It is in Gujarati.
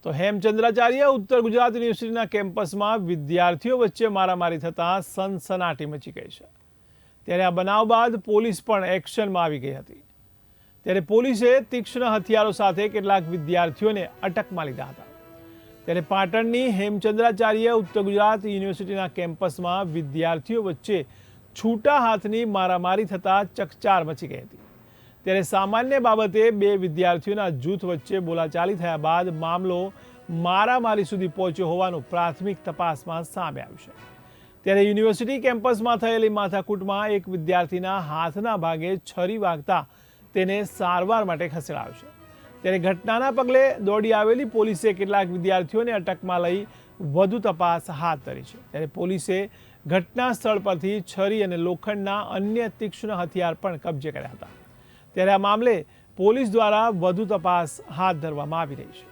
તો હેમચંદ્રાચાર્ય ઉત્તર ગુજરાત યુનિવર્સિટીના કેમ્પસમાં વિદ્યાર્થીઓ વચ્ચે મારામારી થતાં સનસનાટી મચી ગઈ છે। ત્યારે આ બનાવ બાદ પોલીસ પણ એક્શનમાં આવી ગઈ હતી। ત્યારે પોલીસે તીક્ષ્ણ હથિયારો સાથે કેટલાક વિદ્યાર્થીઓને અટકમાં લીધા હતા। ત્યારે પાટણની હેમચંદ્રાચાર્ય ઉત્તર ગુજરાત યુનિવર્સિટીના કેમ્પસમાં વિદ્યાર્થીઓ વચ્ચે છૂટા હાથની મારામારી થતાં ચકચાર મચી ગઈ હતી। ત્યારે સામાન્ય બાબતે બે વિદ્યાર્થીઓના જૂથ વચ્ચે બોલાચાલી થયા બાદ મામલો મારામારી સુધી પહોંચ્યો હોવાનું પ્રાથમિક તપાસમાં સામે આવ્યું છે। ત્યારે યુનિવર્સિટી કેમ્પસમાં થયેલી માથાકૂટમાં એક વિદ્યાર્થીના હાથના ભાગે છરી વાગતા તેને સારવાર માટે ખસેડાયો છે। ત્યારે ઘટનાના પગલે દોડી આવેલી પોલીસે કેટલાક વિદ્યાર્થીઓને અટકમાં લઈ વધુ તપાસ હાથ ધરી છે। ત્યારે પોલીસે ઘટના સ્થળ પરથી છરી અને લોખંડના અન્ય તીક્ષ્ણ હથિયાર પણ કબજે કર્યા હતા। ત્યારે આ મામલે પોલીસ દ્વારા વધુ તપાસ હાથ ધરવામાં આવી રહી છે।